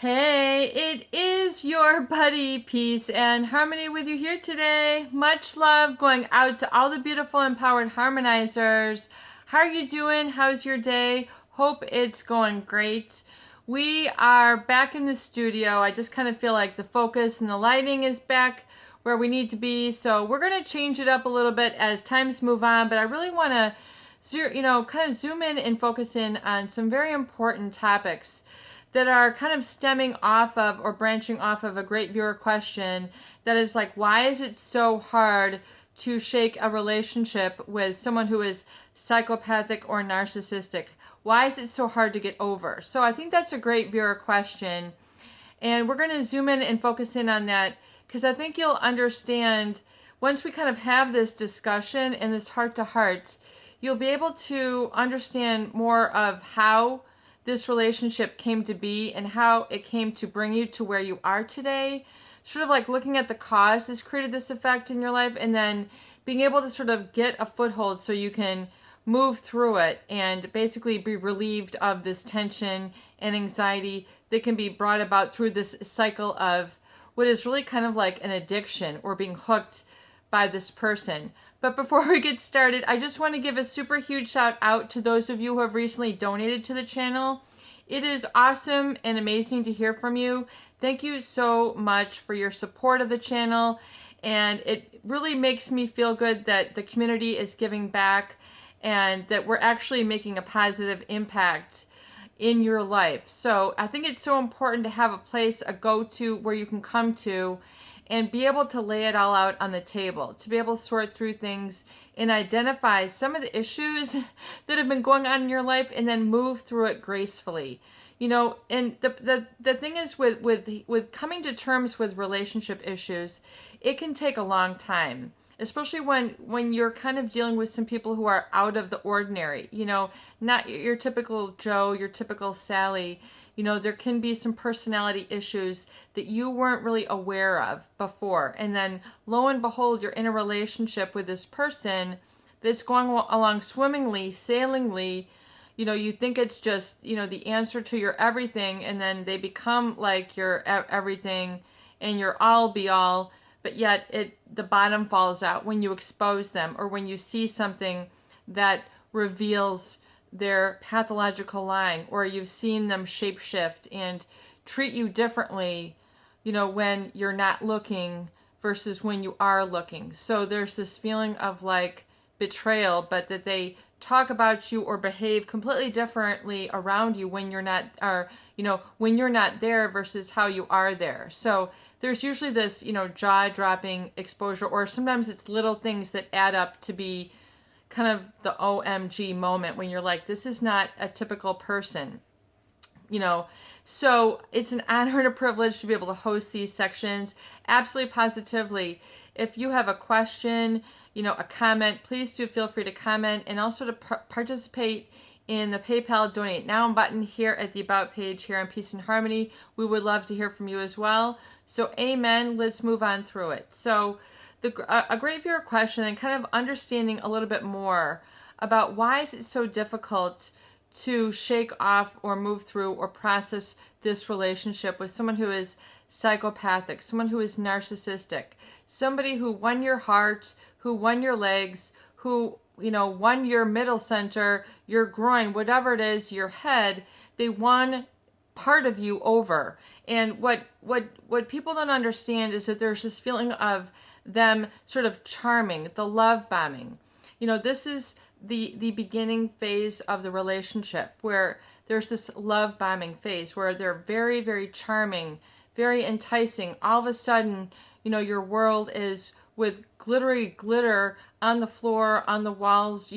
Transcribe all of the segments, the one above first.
Hey, it is your buddy, Peace and Harmony with you here today. Much love going out to all the beautiful empowered harmonizers. How are you doing? How's your day? Hope it's going great. We are back in the studio. I just kind of feel like the focus and the lighting is back where we need to be. So we're going to change it up a little bit as times move on, but I really want to kind of zoom in and focus in on some very important topics that are kind of stemming off of or branching off of a great viewer question that is like, why is it so hard to shake a relationship with someone who is psychopathic or narcissistic? Why is it so hard to get over? So I think that's a great viewer question. And we're going to zoom in and focus in on that because I think you'll understand once we kind of have this discussion and this heart to heart, you'll be able to understand more of how this relationship came to be and how it came to bring you to where you are today. Sort of like looking at the cause has created this effect in your life, and then being able to sort of get a foothold so you can move through it and basically be relieved of this tension and anxiety that can be brought about through this cycle of what is really kind of like an addiction or being hooked by this person. But before we get started, I just want to give a super huge shout out to those of you who have recently donated to the channel. It is awesome and amazing to hear from you. Thank you so much for your support of the channel. And it really makes me feel good that the community is giving back and that we're actually making a positive impact in your life. So I think it's so important to have a place, a go-to where you can come to and be able to lay it all out on the table, to be able to sort through things and identify some of the issues that have been going on in your life and then move through it gracefully. And the thing is with coming to terms with relationship issues, it can take a long time, especially when you're kind of dealing with some people who are out of the ordinary, not your typical Joe, your typical Sally. There can be some personality issues that you weren't really aware of before. And then lo and behold, you're in a relationship with this person that's going along swimmingly, sailingly. You think it's just, the answer to your everything. And then they become like your everything and your all be all. But yet the bottom falls out when you expose them or when you see something that reveals their pathological lying, or you've seen them shapeshift and treat you differently, when you're not looking versus when you are looking. So there's this feeling of like betrayal, but that they talk about you or behave completely differently around you when you're not, or, when you're not there versus how you are there. So there's usually this, jaw-dropping exposure, or sometimes it's little things that add up to be kind of the OMG moment when you're like, this is not a typical person, So it's an honor and a privilege to be able to host these sections. Absolutely positively. If you have a question, a comment, please do feel free to comment and also to participate in the PayPal Donate Now button here at the About page here on Peace and Harmony. We would love to hear from you as well. So amen. Let's move on through it. So a great viewer question and kind of understanding a little bit more about why is it so difficult to shake off or move through or process this relationship with someone who is psychopathic, someone who is narcissistic, somebody who won your heart, who won your legs, who, won your middle center, your groin, whatever it is, your head. They won part of you over. And what people don't understand is that there's this feeling of them sort of charming, the love bombing. This is the beginning phase of the relationship where there's this love bombing phase where they're very, very charming, very enticing. All of a sudden, your world is with glittery glitter on the floor, on the walls,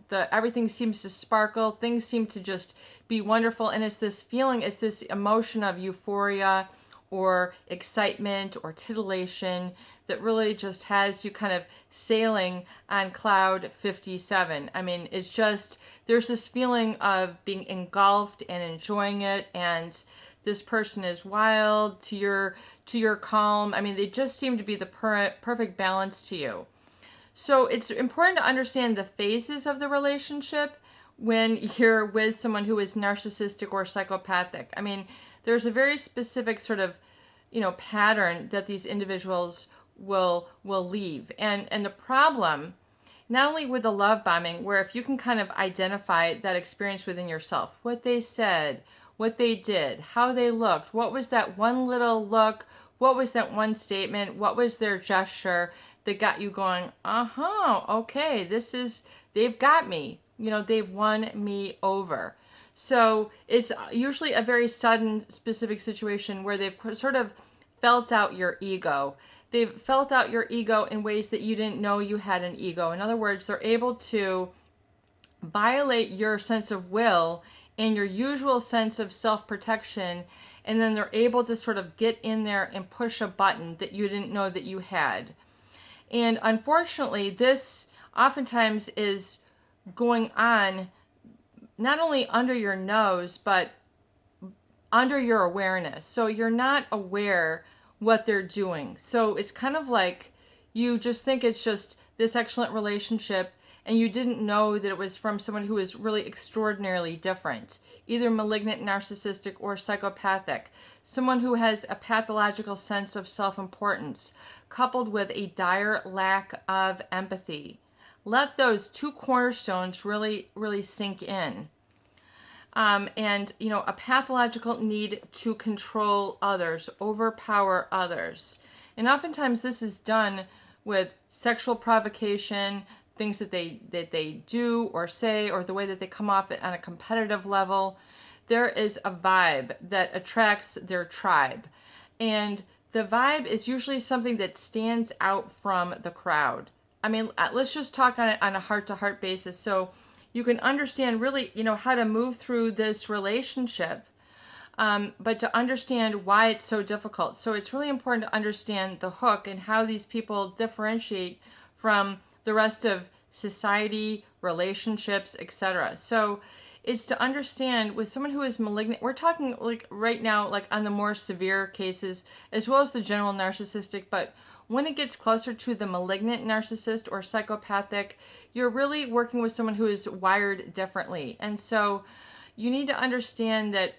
everything seems to sparkle, things seem to just be wonderful. And it's this feeling, it's this emotion of euphoria or excitement or titillation that really just has you kind of sailing on cloud 57. I mean, it's just, there's this feeling of being engulfed and enjoying it, and this person is wild to your calm. I mean, they just seem to be the perfect balance to you. So it's important to understand the phases of the relationship when you're with someone who is narcissistic or psychopathic. I mean, there's a very specific sort of, pattern that these individuals will leave. And the problem, not only with the love bombing, where if you can kind of identify that experience within yourself, what they said, what they did, how they looked, what was that one little look, what was that one statement, what was their gesture that got you going, okay, they've got me, they've won me over. So it's usually a very sudden, specific situation where they've sort of felt out your ego. They've felt out your ego in ways that you didn't know you had an ego. In other words, they're able to violate your sense of will and your usual sense of self-protection, and then they're able to sort of get in there and push a button that you didn't know that you had. And unfortunately, this oftentimes is going on not only under your nose, but under your awareness. So you're not aware what they're doing. So it's kind of like you just think it's just this excellent relationship, and you didn't know that it was from someone who is really extraordinarily different, either malignant, narcissistic, or psychopathic. Someone who has a pathological sense of self-importance, coupled with a dire lack of empathy. Let those two cornerstones really, really sink in. And, a pathological need to control others, overpower others. And oftentimes this is done with sexual provocation, things that they do or say, or the way that they come off it on a competitive level. There is a vibe that attracts their tribe. And the vibe is usually something that stands out from the crowd. I mean, let's just talk on it on a heart-to-heart basis. So you can understand really, how to move through this relationship, but to understand why it's so difficult. So it's really important to understand the hook and how these people differentiate from the rest of society, relationships, etc. So it's to understand with someone who is malignant, we're talking like right now, like on the more severe cases, as well as the general narcissistic, but when it gets closer to the malignant narcissist or psychopathic, you're really working with someone who is wired differently. And so you need to understand that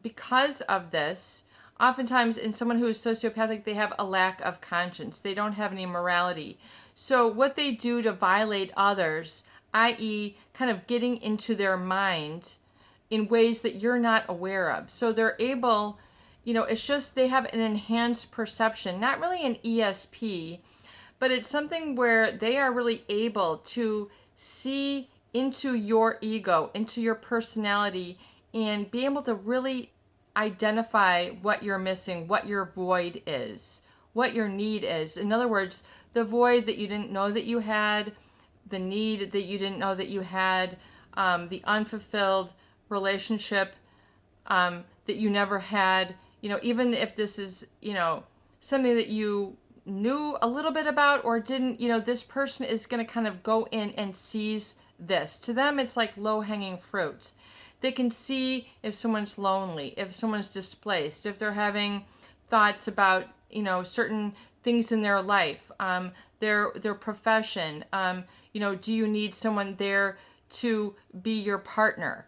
because of this, oftentimes in someone who is sociopathic, they have a lack of conscience. They don't have any morality. So what they do to violate others, i.e. kind of getting into their mind in ways that you're not aware of. So they're able, it's just they have an enhanced perception, not really an ESP, but it's something where they are really able to see into your ego, into your personality, and be able to really identify what you're missing, what your void is, what your need is. In other words, the void that you didn't know that you had, the need that you didn't know that you had, the unfulfilled relationship that you never had. Even if this is, something that you knew a little bit about or didn't, this person is going to kind of go in and seize this. To them, it's like low-hanging fruit. They can see if someone's lonely, if someone's displaced, if they're having thoughts about, certain things in their life, their profession. Do you need someone there to be your partner?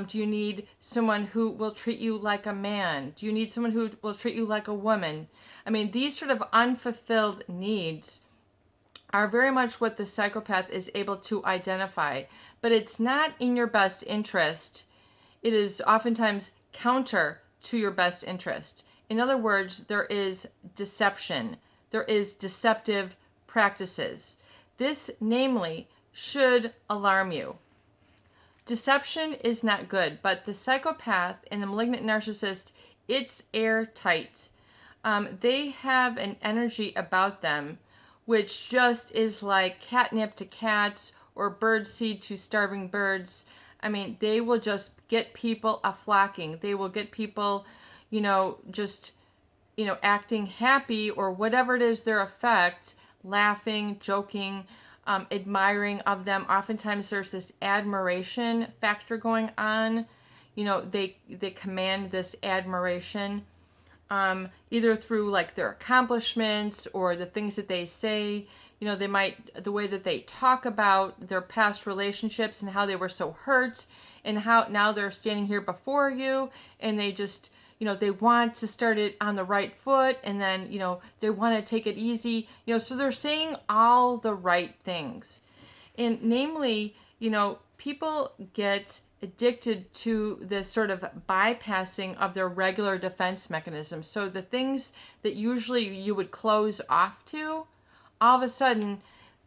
Do you need someone who will treat you like a man? Do you need someone who will treat you like a woman? I mean, these sort of unfulfilled needs are very much what the psychopath is able to identify. But it's not in your best interest. It is oftentimes counter to your best interest. In other words, there is deception. There is deceptive practices. This, namely, should alarm you. Deception is not good, but the psychopath and the malignant narcissist, it's airtight. They have an energy about them which just is like catnip to cats or birdseed to starving birds. I mean, they will just get people a-flocking. They will get people, just, acting happy or whatever it is their effect, laughing, joking, admiring of them. Oftentimes there's this admiration factor going on. They command this admiration, either through like their accomplishments or the things that they say. They might, the way that they talk about their past relationships and how they were so hurt and how now they're standing here before you and they just, they want to start it on the right foot, and then, they want to take it easy, so they're saying all the right things. And namely, people get addicted to this sort of bypassing of their regular defense mechanism. So the things that usually you would close off to, all of a sudden,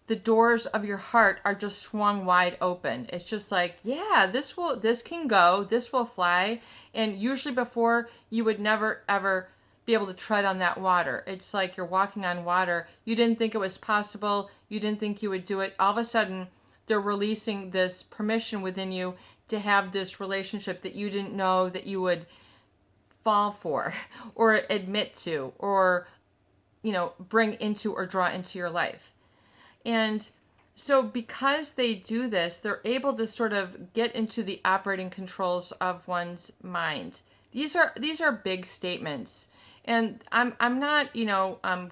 the doors of your heart are just swung wide open. It's just like, yeah, this can go, this will fly. And usually before, you would never ever be able to tread on that water. It's like you're walking on water. You didn't think it was possible. You didn't think you would do it. All of a sudden, they're releasing this permission within you to have this relationship that you didn't know that you would fall for or admit to or, bring into or draw into your life. And so because they do this, they're able to sort of get into the operating controls of one's mind. These are big statements. And I'm not,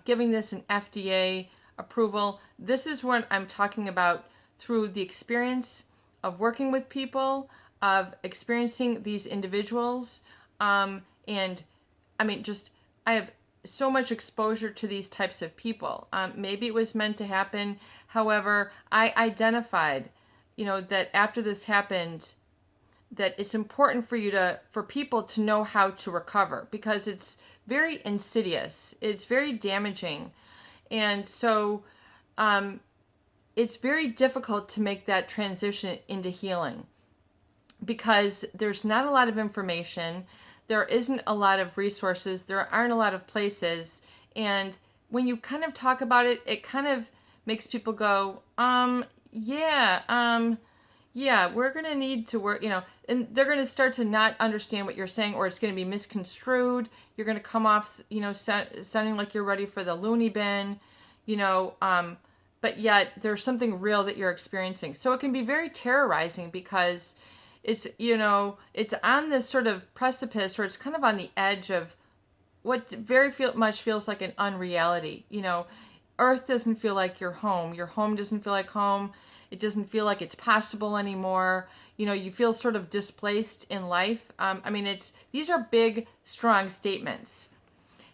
giving this an FDA approval. This is what I'm talking about through the experience of working with people, of experiencing these individuals. And I mean, I have so much exposure to these types of people. Maybe it was meant to happen. However, I identified, that after this happened, that it's important for people to know how to recover, because it's very insidious. It's very damaging. And so, it's very difficult to make that transition into healing because there's not a lot of information. There isn't a lot of resources. There aren't a lot of places. And when you kind of talk about it, it kind of makes people go, yeah, we're going to need to work, and they're going to start to not understand what you're saying, or it's going to be misconstrued. You're going to come off, sounding like you're ready for the loony bin, but yet there's something real that you're experiencing. So it can be very terrorizing because it's, it's on this sort of precipice, or it's kind of on the edge of what very much feels like an unreality. Earth doesn't feel like your home. Your home doesn't feel like home. It doesn't feel like it's possible anymore. You feel sort of displaced in life. These are big, strong statements.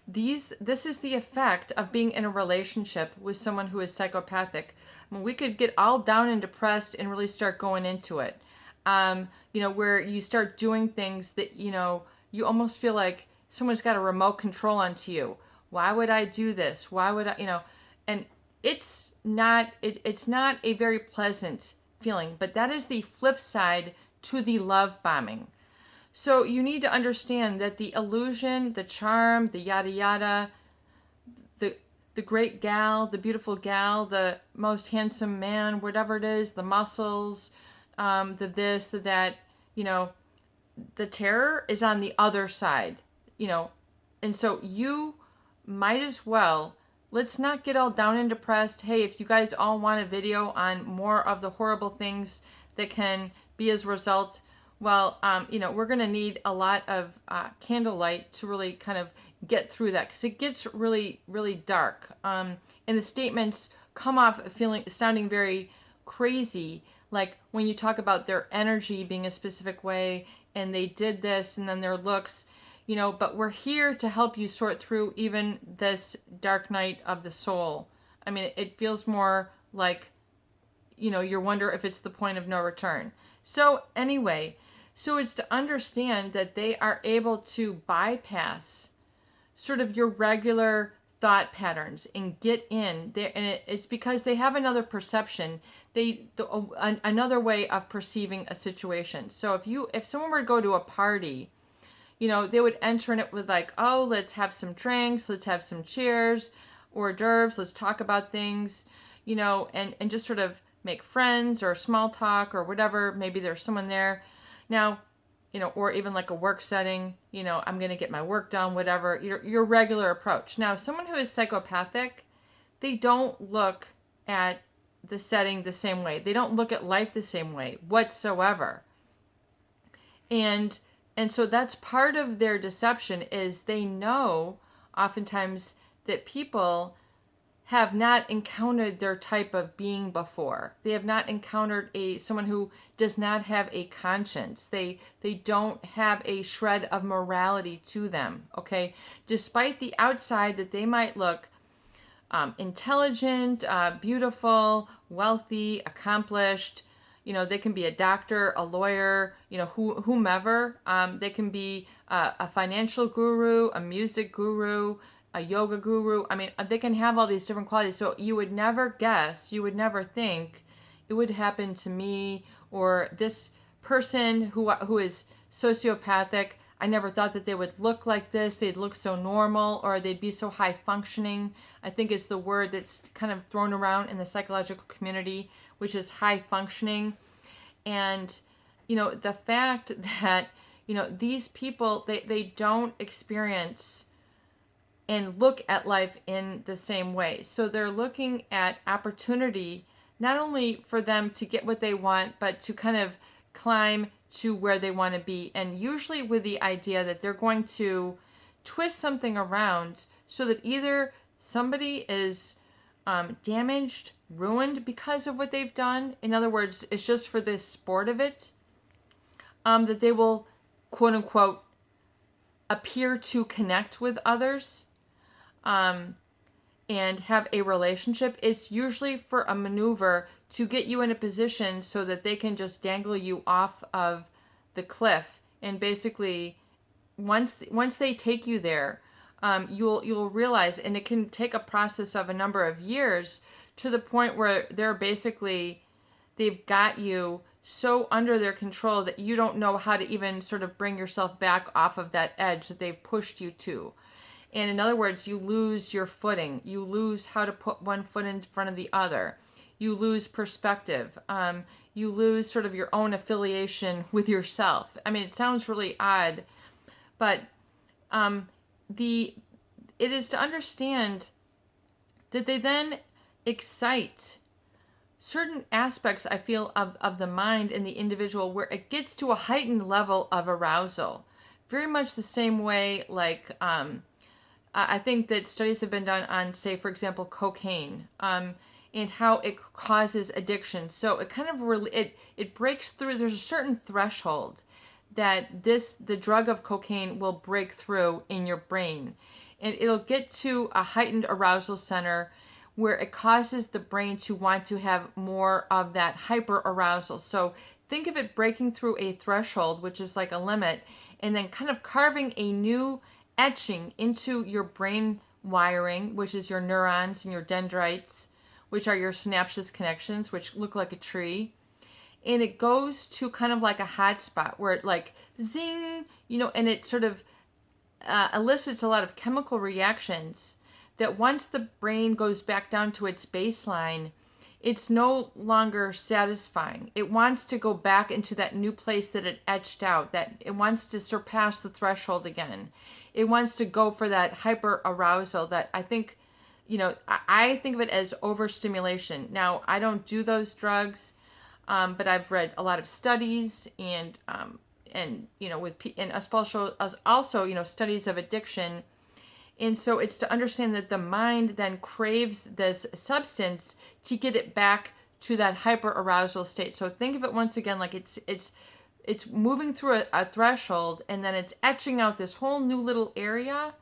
This is the effect of being in a relationship with someone who is psychopathic. We could get all down and depressed and really start going into it. Where you start doing things that, you almost feel like someone's got a remote control onto you. Why would I do this? Why would I, and it's not a very pleasant feeling, but that is the flip side to the love bombing. So you need to understand that the illusion, the charm, the yada yada, the great gal, the beautiful gal, the most handsome man, whatever it is, the muscles, the this, the that, the terror is on the other side, and so you might as well, let's not get all down and depressed. Hey, if you guys all want a video on more of the horrible things that can be as a result, well, we're going to need a lot of candlelight to really kind of get through that, because it gets really, really dark. And the statements come off sounding very crazy, like when you talk about their energy being a specific way, and they did this, and then their looks, but we're here to help you sort through even this dark night of the soul. It feels more like, you wonder if it's the point of no return. So anyway, it's to understand that they are able to bypass sort of your regular thought patterns and get in there, and it's because they have another perception, another way of perceiving a situation. So if someone were to go to a party, they would enter in it with like, oh, let's have some drinks, let's have some cheers, hors d'oeuvres, let's talk about things, and just sort of make friends or small talk or whatever. Maybe there's someone there. Now, or even like a work setting, I'm going to get my work done, whatever, your regular approach. Now, someone who is psychopathic, they don't look at the setting the same way. They don't look at life the same way whatsoever. And so that's part of their deception, is they know oftentimes that people have not encountered their type of being before. They have not encountered someone who does not have a conscience. They don't have a shred of morality to them. Okay, despite the outside that they might look intelligent, beautiful, wealthy, accomplished. They can be a doctor, a lawyer, whomever. They can be a financial guru, a music guru, a yoga guru. I mean, they can have all these different qualities. So you would never guess, you would never think it would happen to me or this person who is sociopathic. I never thought that they would look like this. They'd look so normal, or they'd be so high functioning. I think it's the word that's kind of thrown around in the psychological community, which is high functioning. And, the fact that, these people, they don't experience and look at life in the same way. So they're looking at opportunity, not only for them to get what they want, but to kind of climb to where they want to be. And usually with the idea that they're going to twist something around so that either somebody is damaged, ruined because of what they've done. In other words, it's just for the sport of it, that they will, quote unquote, appear to connect with others and have a relationship. It's usually for a maneuver to get you in a position so that they can just dangle you off of the cliff. And basically, once they take you there, you'll realize, and it can take a process of a number of years, to the point where they've got you so under their control that you don't know how to even sort of bring yourself back off of that edge that they've pushed you to. And in other words, you lose your footing. You lose how to put one foot in front of the other. You lose perspective. You lose sort of your own affiliation with yourself. I mean, it sounds really odd, but it is to understand that they then excite certain aspects, I feel, of the mind and the individual, where it gets to a heightened level of arousal. Very much the same way, like, I think that studies have been done on, say, for example, cocaine, and how it causes addiction. So it kind of it breaks through. There's a certain threshold that the drug of cocaine will break through in your brain, and it'll get to a heightened arousal center where it causes the brain to want to have more of that hyper-arousal. So think of it breaking through a threshold, which is like a limit, and then kind of carving a new etching into your brain wiring, which is your neurons and your dendrites, which are your synapses connections, which look like a tree. And it goes to kind of like a hot spot where it like zing, and it sort of elicits a lot of chemical reactions that once the brain goes back down to its baseline, it's no longer satisfying. It wants to go back into that new place that it etched out, that it wants to surpass the threshold again. It wants to go for that hyper arousal that I think, I think of it as overstimulation. Now, I don't do those drugs, but I've read a lot of studies and also studies of addiction. And so it's to understand that the mind then craves this substance to get it back to that hyper arousal state. So think of it once again like it's moving through a threshold, and then it's etching out this whole new little area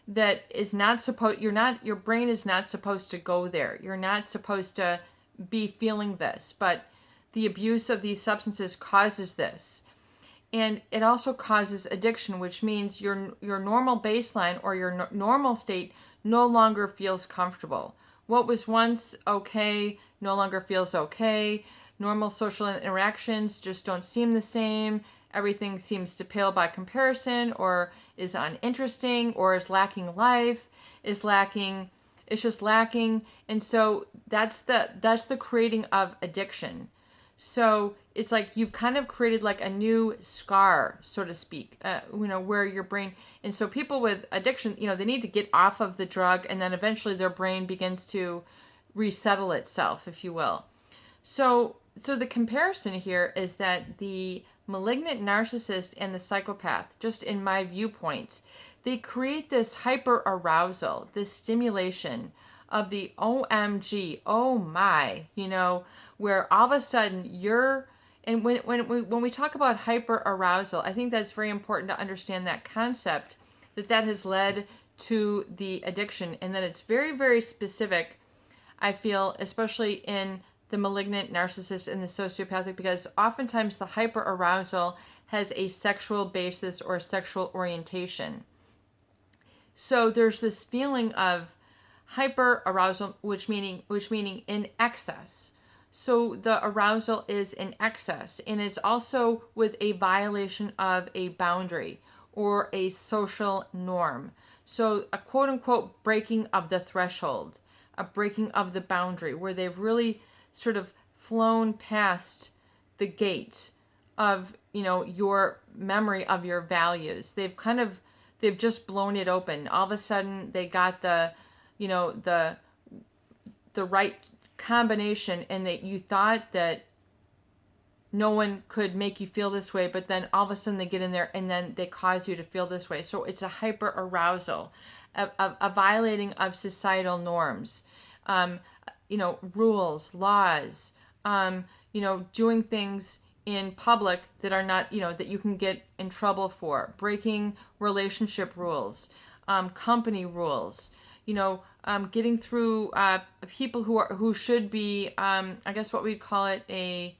that is not supposed. Your brain is not supposed to go there. You're not supposed to be feeling this, but the abuse of these substances causes this. And it also causes addiction, which means your normal baseline or your normal state no longer feels comfortable. What was once okay no longer feels okay. Normal social interactions just don't seem the same. Everything seems to pale by comparison, or is uninteresting, or is lacking life, it's just lacking. And so that's the creating of addiction. So it's like you've kind of created like a new scar, so to speak, where your brain, and so people with addiction, they need to get off of the drug, and then eventually their brain begins to resettle itself, if you will. So the comparison here is that the malignant narcissist and the psychopath, just in my viewpoint, they create this hyper arousal, this stimulation of the OMG, oh my, where all of a sudden and when we talk about hyper arousal, I think that's very important to understand that concept, that has led to the addiction, and that it's very, very specific, I feel, especially in the malignant, narcissist, and the sociopathic, because oftentimes the hyper arousal has a sexual basis or sexual orientation. So there's this feeling of hyper arousal, which meaning in excess. So the arousal is in excess, and it's also with a violation of a boundary or a social norm. So a quote unquote breaking of the threshold, a breaking of the boundary, where they've really sort of flown past the gate of, your memory of your values. They've just blown it open. All of a sudden they got the right combination, and that you thought that no one could make you feel this way, but then all of a sudden they get in there and then they cause you to feel this way. So it's a hyper arousal, a violating of societal norms, rules, laws, doing things in public that are not, that you can get in trouble for, breaking relationship rules, company rules, getting through people who should be, I guess what we'd call it,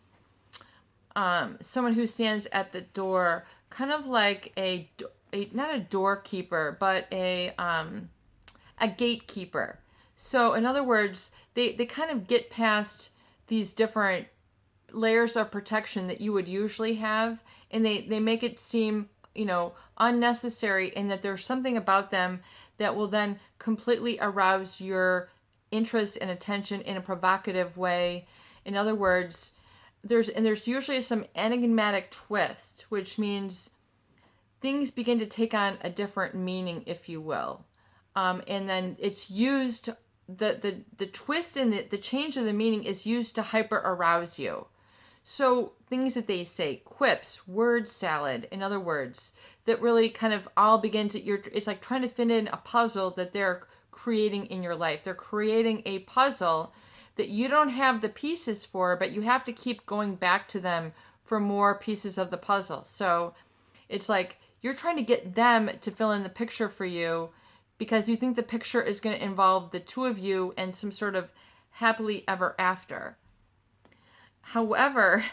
someone who stands at the door, kind of like a not a doorkeeper, but a gatekeeper. So in other words, they kind of get past these different layers of protection that you would usually have, and they make it seem, unnecessary, and that there's something about them that will then completely arouse your interest and attention in a provocative way. In other words, there's usually some enigmatic twist, which means things begin to take on a different meaning, if you will. And then it's used, the twist and the change of the meaning is used to hyper arouse you. So things that they say, quips, word salad, in other words, that really kind of all begin to, it's like trying to fit in a puzzle that they're creating in your life. They're creating a puzzle that you don't have the pieces for, but you have to keep going back to them for more pieces of the puzzle. So it's like you're trying to get them to fill in the picture for you, because you think the picture is going to involve the two of you and some sort of happily ever after. However,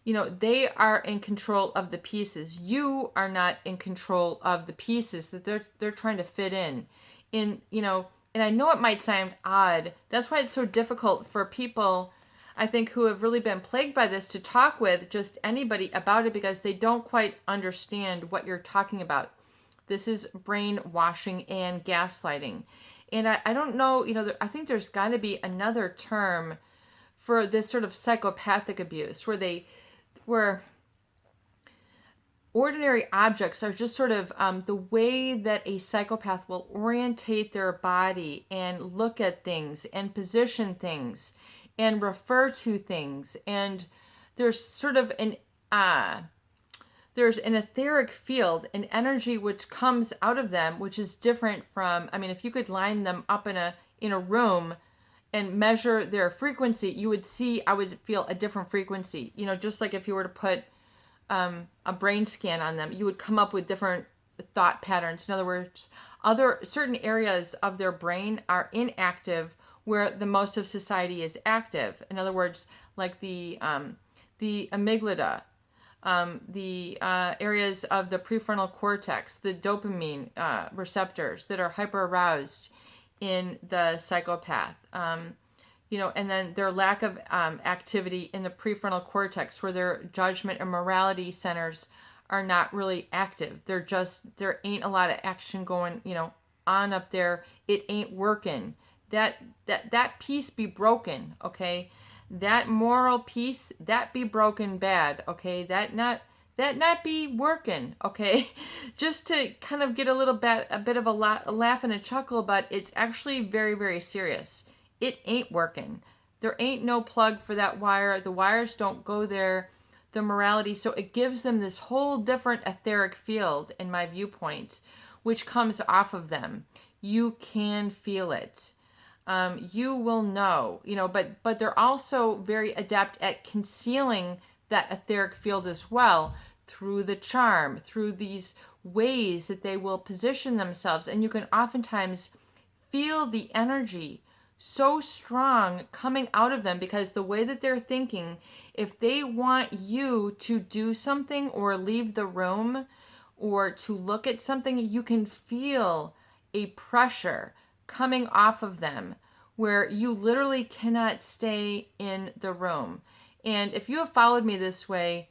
they are in control of the pieces. You are not in control of the pieces that they're trying to fit in. And I know it might sound odd. That's why it's so difficult for people, I think, who have really been plagued by this, to talk with just anybody about it, because they don't quite understand what you're talking about. This is brainwashing and gaslighting. And I don't know, I think there's got to be another term for this sort of psychopathic abuse, where ordinary objects are just sort of the way that a psychopath will orientate their body and look at things and position things and refer to things. And there's sort of there's an etheric field, an energy which comes out of them, which is different from, if you could line them up in a room and measure their frequency, you would see, I would feel a different frequency. Just like if you were to put a brain scan on them, you would come up with different thought patterns. In other words, certain areas of their brain are inactive where the most of society is active. In other words, like the amygdala, the areas of the prefrontal cortex, the dopamine receptors that are hyper aroused in the psychopath, and then their lack of activity in the prefrontal cortex, where their judgment and morality centers are not really active. There ain't a lot of action going, on up there. It ain't working. That piece be broken, okay? That moral piece, that be broken bad, okay? That not be working, okay? Just to kind of get a bit of a laugh and a chuckle, but it's actually very, very serious. It ain't working. There ain't no plug for that wire. The wires don't go there. The morality, so it gives them this whole different etheric field, in my viewpoint, which comes off of them. You can feel it. you will know, but they're also very adept at concealing that etheric field as well through the charm, through these ways that they will position themselves. And you can oftentimes feel the energy so strong coming out of them because the way that they're thinking, if they want you to do something or leave the room or to look at something, you can feel a pressure coming off of them where you literally cannot stay in the room. And if you have followed me this way,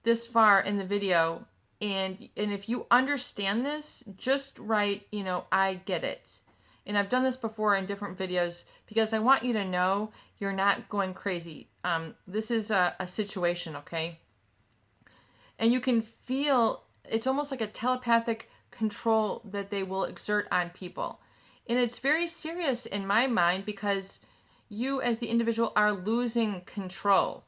this far in the video, and if you understand this, just write, I get it. And I've done this before in different videos because I want you to know you're not going crazy. This is a situation, okay? And you can feel, it's almost like a telepathic control that they will exert on people. And it's very serious in my mind because you as the individual are losing control,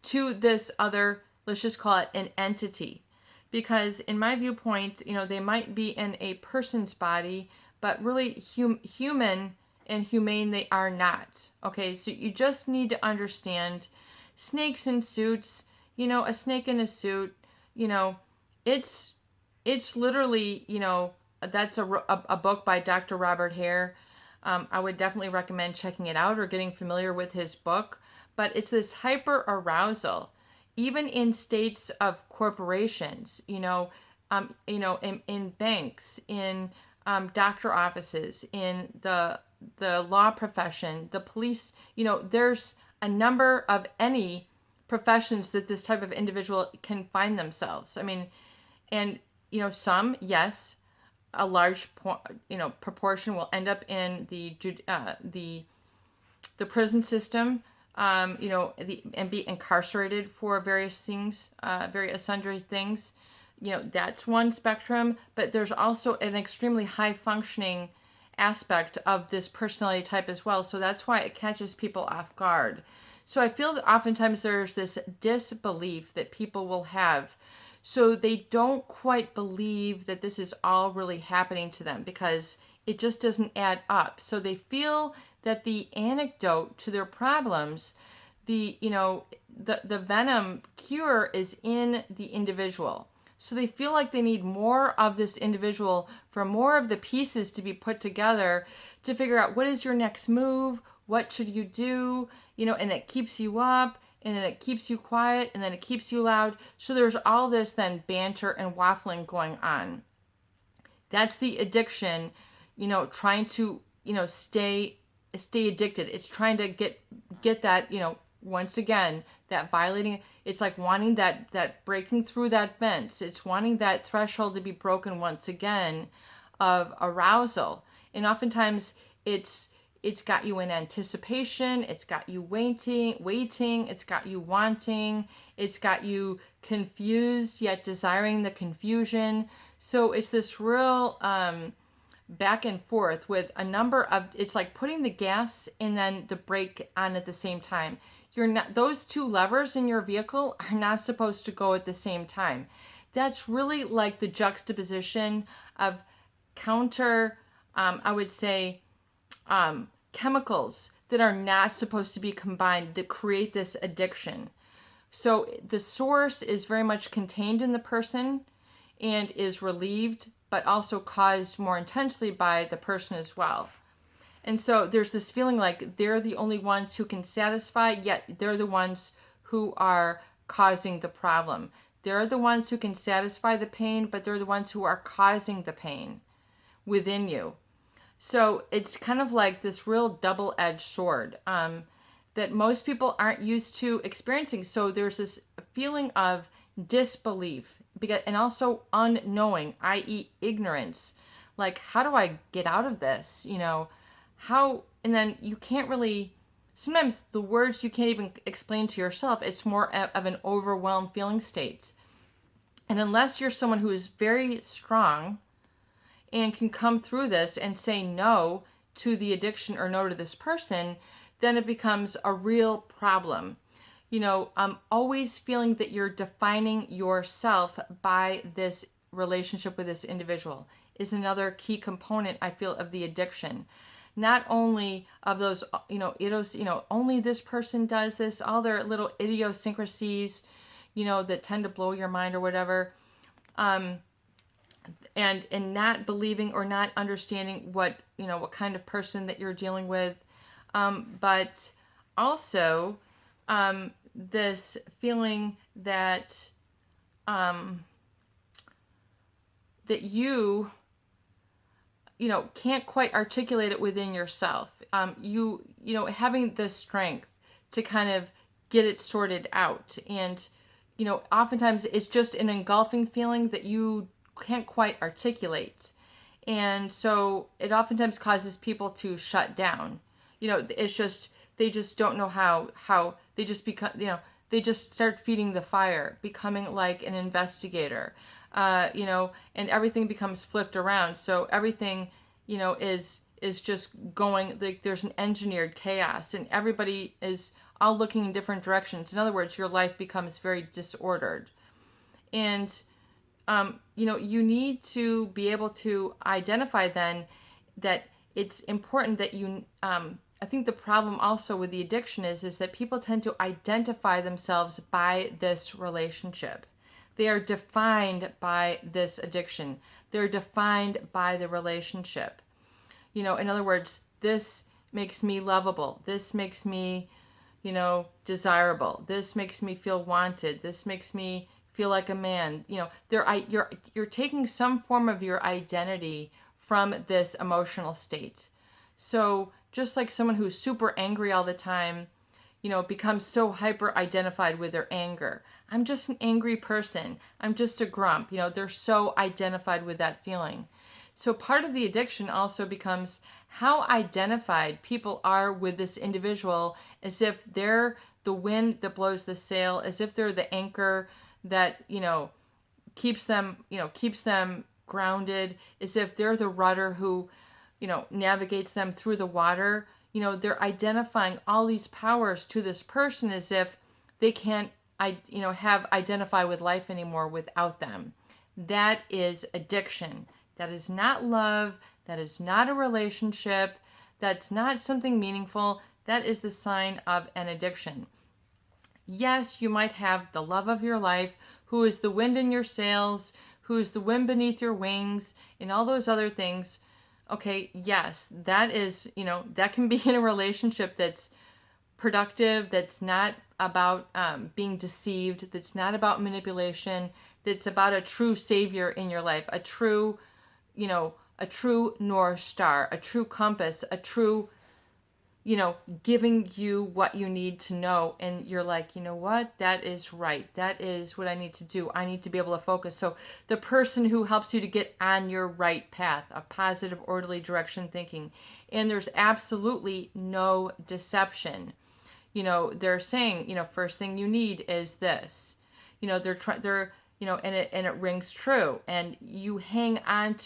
to this other, let's just call it an entity. Because in my viewpoint, they might be in a person's body, but really human and humane they are not. Okay, so you just need to understand snakes in suits, a snake in a suit, it's literally, that's a book by Dr. Robert Hare. I would definitely recommend checking it out or getting familiar with his book. But it's this hyper-arousal, even in states of corporations, in banks, in doctor offices, in the law profession, the police. There's a number of any professions that this type of individual can find themselves. I mean, and some, yes, a large proportion will end up in the prison system, and be incarcerated for various things, various sundry things. That's one spectrum, but there's also an extremely high functioning aspect of this personality type as well. So that's why it catches people off guard. So I feel that oftentimes there's this disbelief that people will have. So they don't quite believe that this is all really happening to them because it just doesn't add up. So they feel that the antidote to their problems, the venom cure is in the individual. So they feel like they need more of this individual for more of the pieces to be put together to figure out what is your next move, what should you do, and it keeps you up, and then it keeps you quiet, and then it keeps you loud. So there's all this then banter and waffling going on. That's the addiction, trying to, stay addicted. It's trying to get that, once again, that violating. It's like wanting that breaking through that fence. It's wanting that threshold to be broken once again of arousal. And oftentimes it's got you in anticipation, it's got you waiting, it's got you wanting, it's got you confused yet desiring the confusion. So it's this real back and forth with a number of, it's like putting the gas and then the brake on at the same time. Those two levers in your vehicle are not supposed to go at the same time. That's really like the juxtaposition of counter, I would say, chemicals that are not supposed to be combined that create this addiction. So the source is very much contained in the person and is relieved, but also caused more intensely by the person as well. And so there's this feeling like they're the only ones who can satisfy, yet they're the ones who are causing the problem. They're the ones who can satisfy the pain, but they're the ones who are causing the pain within you. So it's kind of like this real double-edged sword that most people aren't used to experiencing. So there's this feeling of disbelief and also unknowing, i.e. ignorance. Like, how do I get out of this? And then you can't really, sometimes the words you can't even explain to yourself. It's more of an overwhelmed feeling state. And unless you're someone who is very strong and can come through this and say no to the addiction or no to this person, then it becomes a real problem. Always feeling that you're defining yourself by this relationship with this individual is another key component, I feel, of the addiction. not only of those, only this person does this, all their little idiosyncrasies, that tend to blow your mind or whatever. And not believing or not understanding what kind of person that you're dealing with, but also this feeling that that you can't quite articulate it within yourself. Having the strength to kind of get it sorted out, and oftentimes it's just an engulfing feeling that you can't quite articulate. And so it oftentimes causes people to shut down. It's just, they just don't know how they just become, they just start feeding the fire, becoming like an investigator, and everything becomes flipped around. So everything, is just going, like there's an engineered chaos, and everybody is all looking in different directions. In other words, your life becomes very disordered. And you need to be able to identify then that it's important that you, I think the problem also with the addiction is that people tend to identify themselves by this relationship. They are defined by this addiction. They're defined by the relationship. In other words, this makes me lovable. This makes me, desirable. This makes me feel wanted. This makes me feel like a man. You're taking some form of your identity from this emotional state. So just like someone who's super angry all the time, becomes so hyper identified with their anger. I'm just an angry person. I'm just a grump. They're so identified with that feeling. So part of the addiction also becomes how identified people are with this individual, as if they're the wind that blows the sail, as if they're the anchor that, keeps them grounded, as if they're the rudder who, navigates them through the water. They're identifying all these powers to this person as if they can't, identify with life anymore without them. That is addiction. That is not love. That is not a relationship. That's not something meaningful. That is the sign of an addiction. Yes, you might have the love of your life, who is the wind in your sails, who is the wind beneath your wings, and all those other things. Okay, yes, that is, that can be in a relationship that's productive, that's not about being deceived, that's not about manipulation, that's about a true savior in your life, a true North Star, a true compass, a true, giving you what you need to know. And you're like, what? That is right. That is what I need to do. I need to be able to focus. So the person who helps you to get on your right path, a positive, orderly direction thinking. And there's absolutely no deception. They're saying, first thing you need is this. They're and it rings true. And you hang on to